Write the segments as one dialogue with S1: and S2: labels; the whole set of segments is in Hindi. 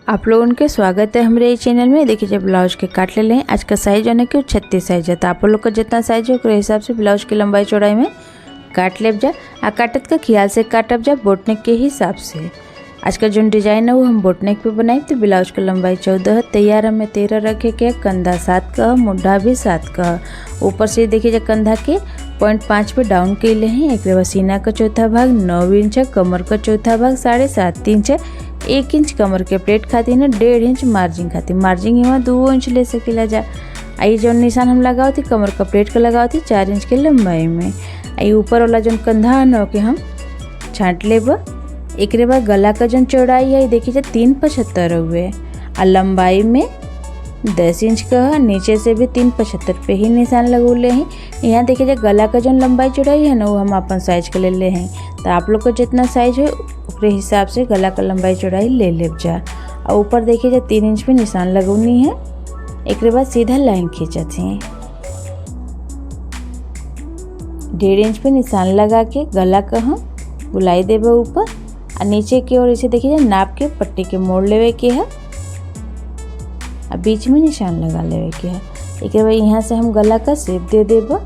S1: आप लोगों के स्वागत है हमारे चैनल में। देखिए जब ब्लाउज के काट ले लें, आज का साइज है कि 36 साइज है, तो आप लोग का जितना साइज है उस हिसाब से ब्लाउज की लंबाई चौड़ाई में काट लेब जा। आ काटत का ख्याल से काटब जा बोटनेक के हिसाब से। आज का जो डिजाइन है वो हम बोटनेक पे बनाए, तो ब्लाउज की लंबाई 14 तैयार हमें 13 रखे के, कंधा 7 का, मुड्ढा भी 7 का। ऊपर से देखिए जब कंधा के 0.5 पे डाउन के लिए हैं। एक बार सीना का चौथा भाग 9 इंच है, कमर का चौथा भाग 7.5 इंच है, 1 इंच कमर के प्लेट खाती ना, 1.5 इंच मार्जिन खाती। मार्जिन यहाँ 2 इंच ले सकेला जा। आई जो निशान हम लगाओ थी कमर का प्लेट का लगाओ थी 4 इंच के लंबाई में। आई ऊपर वाला जो कंधा है ना के हम छाँट लेब। एक बाद गला का जो चौड़ाई है देखिए 3.75 हुए और लंबाई में 10 इंच का है। नीचे से भी 3.75 पे ही निशान लगौले हैं। यहाँ देखिए गला का जो लंबाई चौड़ाई है ना वो हम अपन साइज के ले ले हैं, तो आप लोग का जितना साइज है उसके हिसाब से गला का लंबाई चौड़ाई ले लेब जा। और ऊपर देखिए 3 इंच पे निशान लगौनी है। एक बाद सीधा लाइन खींचत हैं, 1.5 इंच पे निशान लगा के गला का हम बुलाई देवे ऊपर और नीचे की ओर इसे देखिए नाप के पट्टी के मोड़ लेवे के है और बीच में निशान लगा लेवे के है। एक बार यहाँ से हम गला का शेप दे देब।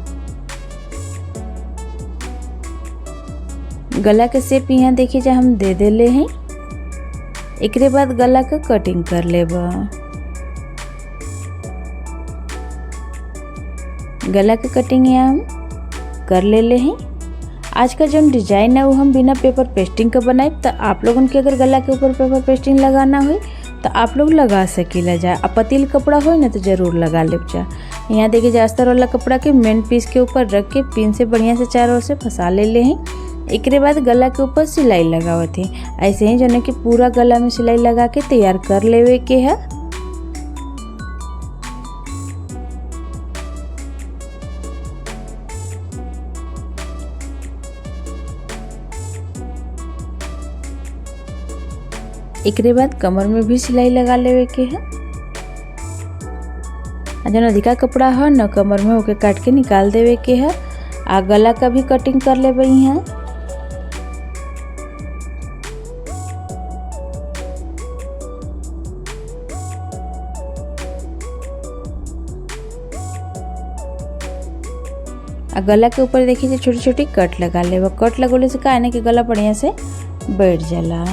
S1: गला के शेप यहाँ देखिए जो हम दे देले हैं। एक बाद गला का कटिंग कर लेब। गला के कटिंग यहाँ हम कर ले हैं। आज का जो डिजाइन है वो हम बिना पेपर पेस्टिंग का बनाए, तो आप लोगों के अगर गला के ऊपर पेपर पेस्टिंग लगाना हो तो आप लोग लगा सकेला जा। अब पतील कपड़ा हो ना तो ज़रूर लगा लेब जा। यहाँ देखिए जो अस्तर वाला कपड़ा के मेन पीस के ऊपर रख के पिन से बढ़िया से चारों ओर से फंसा ले हैं। एक बाद गला के ऊपर सिलाई लगावत है। ऐसे ही जो कि पूरा गला में सिलाई लगा के तैयार कर लेवे के है। एक बाद कमर में भी सिलाई लगा लेवे के है। जो अधिका कपड़ा है न कमर में ओके काट के निकाल देवे के है। आ गला का भी कटिंग कर लेवे हैं। आ गला के ऊपर देखिए छोटी छोटी कट लगा लेवे। कट लगोले से का है कि गला बढ़िया से बैठ जाला।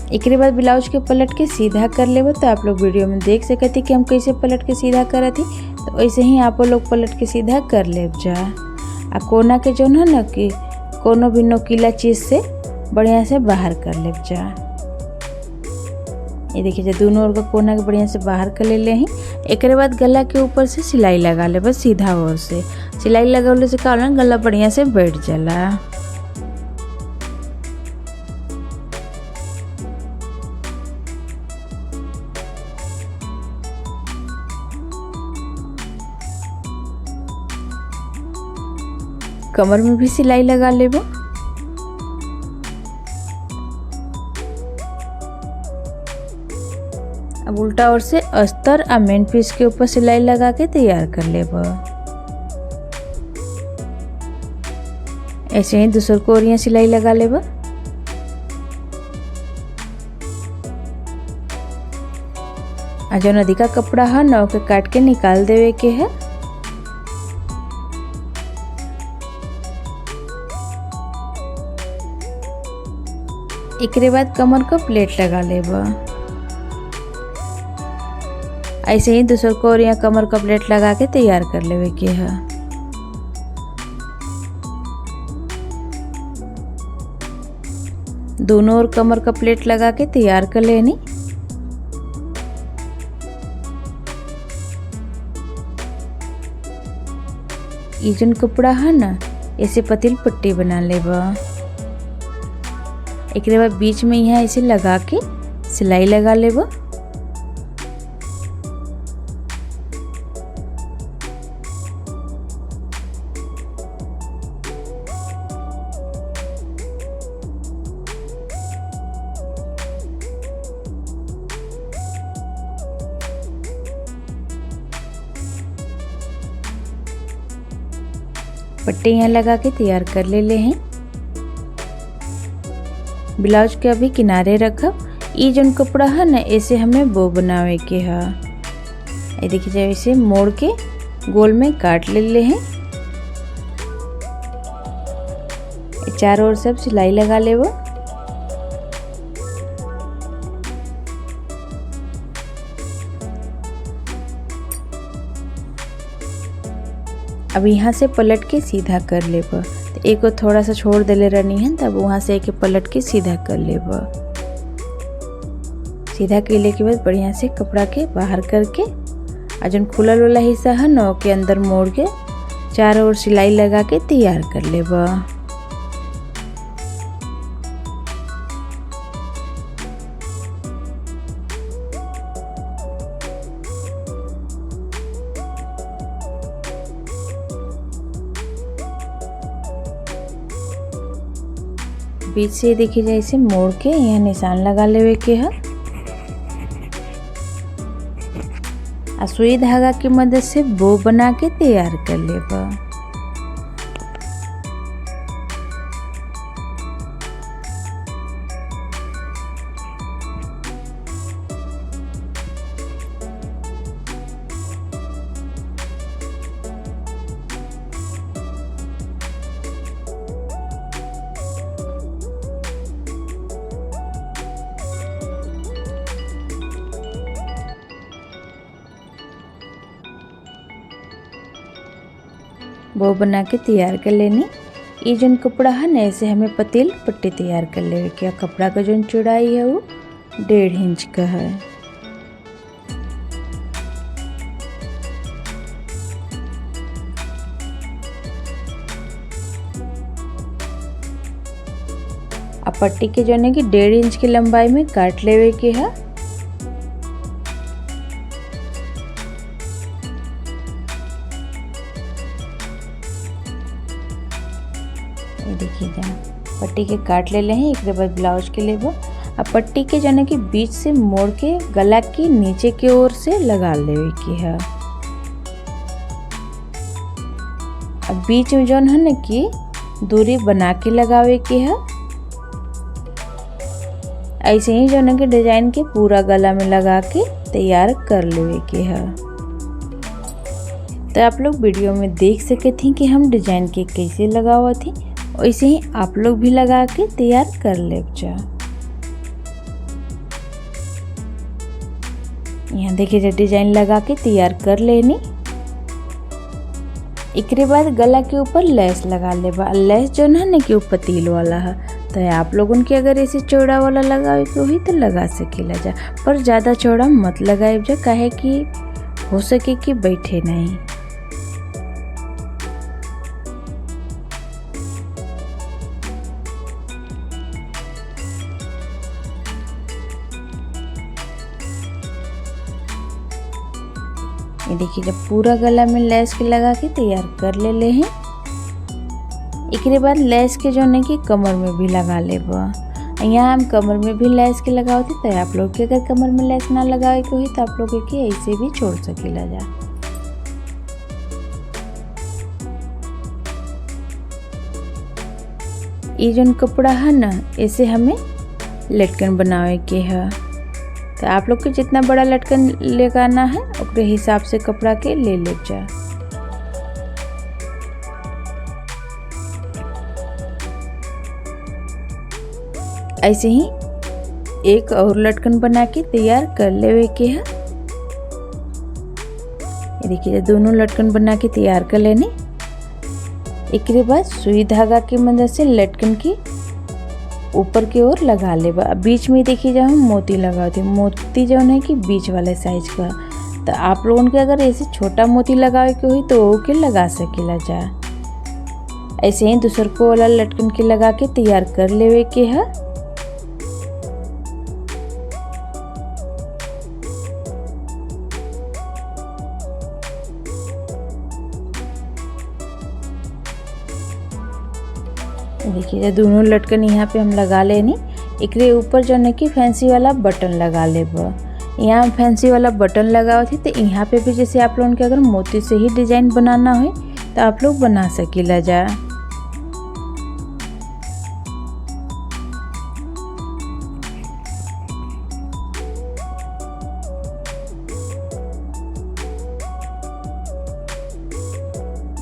S1: एक बाद ब्लाउज के पलट के सीधा कर लेब, तो आप लोग वीडियो में देख सकते कि हम कैसे पलट के सीधा करे थी, तो ऐसे ही आप लोग पलट के सीधा कर लेब जा। आ कोना के जो है ना कि कोनो भी नोकीला चीज़ से बढ़िया से बाहर कर लेब जा। ये देखिए जो दोनों ओर का कोना के बढ़िया से बाहर कर ले हैं। एक बाद गला के ऊपर से सिलाई लगा ले, बस सीधा ओर से सिलाई लगाने से का होला गला बढ़िया से बैठ जाला। कमर में भी सिलाई लगा लेब। अब उल्टा ओर से अस्तर और मेन पीस के ऊपर सिलाई लगा के तैयार कर लेब। ऐसे ही दूसर को ओर सिलाई लगा लेब। और जो अधिका कपड़ा है ना ओके काट के निकाल देवे के है। एक बाद कमर का प्लेट लगा लेब। ऐसे ही दूसर को और यहाँ कमर का प्लेट लगा के तैयार कर लेवे के है। दोनों ओर कमर का प्लेट लगा के तैयार कर लेनी। ये जो कपड़ा है ना ऐसे पतील पट्टी बना लेब। एक बाद बीच में यहाँ ऐसे लगा के सिलाई लगा लेब। पट्टी यहाँ लगा के तैयार कर ले हैं। ब्लाउज के अभी किनारे रखब। ई जौन कपड़ा है ना ऐसे हमें बो बनावे के है। ये देखिए जब इसे मोड़ के गोल में काट ले हैं। चारों ओर सब सिलाई लगा ले वो। अब यहाँ से पलट के सीधा कर लेब। तो एक को थोड़ा सा छोड़ देले रहनी है, तब वहाँ से एक पलट के सीधा कर लेब। सीधा कैले के बाद बढ़िया से कपड़ा के बाहर करके और जौन खुलल वाला हिस्सा है ना के अंदर मोड़ के चारों ओर सिलाई लगा के तैयार कर लेब। बीच से देखिए जैसे मोड़ के यहाँ निशान लगा लेवे के है। सुई धागा की मदद से बो बना के तैयार कर लेब। बो बना के तैयार कर लेनी। ये जौन कपड़ा है ना ऐसे हमें पतेल पट्टी तैयार कर लेवे के। कपड़ा का जौन चौड़ाई है वो 1.5 इंच का है। अब पट्टी के जौन है कि 1.5 इंच की लंबाई में काट लेवे के है। ये देखिए जहाँ पट्टी के काट ले हैं। एक बाद ब्लाउज के लेब। अब पट्टी के जने कि बीच से मोड़ के गला की नीचे की ओर से लगा लेवे की है। अब बीच में जौन है ना कि दूरी बना के लगावे की है। ऐसे ही जौन के डिजाइन के पूरा गला में लगा के तैयार कर लेवे की है। तो आप लोग वीडियो में देख सके थी कि हम डिजाइन के कैसे लगावा थी, वैसे ही आप लोग भी लगा के तैयार कर लेब जा। यहाँ देखिए जो डिजाइन लगा के तैयार कर लेनी। एकरे बाद गला के ऊपर लेस लगा लेबा। लेस जो है ना कि पतील वाला है, तो आप लोगों के अगर ऐसे चौड़ा वाला लगावे के हुई तो लगा सकेला जा, पर ज़्यादा चौड़ा मत लगाए जा, काहे कि हो सके कि बैठे नहीं। ये देखिए जब पूरा गला में लेस के लगा के तैयार कर ले हैं। एक बाद लेस के जो नहीं कि कमर में भी लगा लेब। यहाँ हम कमर में भी लेस के लगाते, तो आप लोग के अगर कमर में लेस ना लगावे के हुई तो आप लोग के ऐसे भी छोड़ सकेला जा। ये जो कपड़ा है ना ऐसे हमें लटकन बनावे के है। तो आप लोग के जितना बड़ा लटकन लगाना है उसके हिसाब से कपड़ा के ले जा। ऐसे ही एक और लटकन बना के तैयार कर लेवे के है। ये देखिए दोनों लटकन बना के तैयार कर लेने। एक बाद सुई धागा की मदद से लटकन की ऊपर की ओर लगा ले। बीच में देखिए जब हम मोती लगाते हैं, मोती जो है कि बीच वाले साइज का, तो आप लोगों के अगर ऐसे छोटा मोती लगावे के हुई तो वो के लगा सकेला जा। ऐसे ही दूसर को वाला लटकन के लगा के तैयार कर लेवे के है। देखिए दोनों लटकन यहाँ पे हम लगा लेनी। एकरे ऊपर जो है कि फैंसी वाला बटन लगा लेब। यहाँ फैंसी वाला बटन लगाओ थी, तो यहाँ पे भी जैसे आप लोगों के अगर मोती से ही डिजाइन बनाना हो तो आप लोग बना सकेला जा।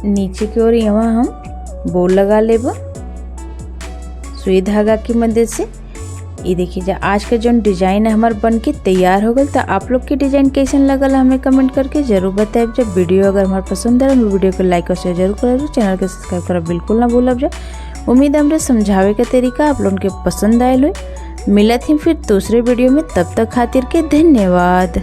S1: नीचे की ओर यहाँ हम बो लगा लेब सुई धागा की मदद से। ये देखिए जा आज का जो डिजाइन हमार बन के तैयार हो गल। तो आप लोग के डिजाइन कैसन लगल हमें कमेंट करके जरूर बताएब। जब वीडियो अगर हमारे पसंद है वीडियो को लाइक और शेयर जरूर करब, चैनल के सब्सक्राइब करब बिल्कुल ना भूलब जा। उम्मीद हमरे समझावे का तरीका आप लोगन के पसंद आयल हो। मिलत ही फिर दूसरे वीडियो में, तब तक खातिर के धन्यवाद।